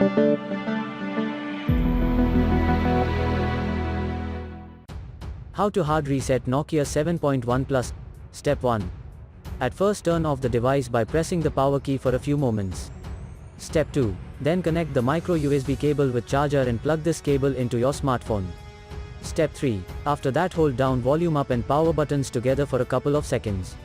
How to hard reset Nokia 7.1 Plus. Step 1. At first turn off the device by pressing the power key for a few moments. Step 2. Then connect the micro USB cable with charger and plug this cable into your smartphone. Step 3. After that hold down volume up and power buttons together for a couple of seconds.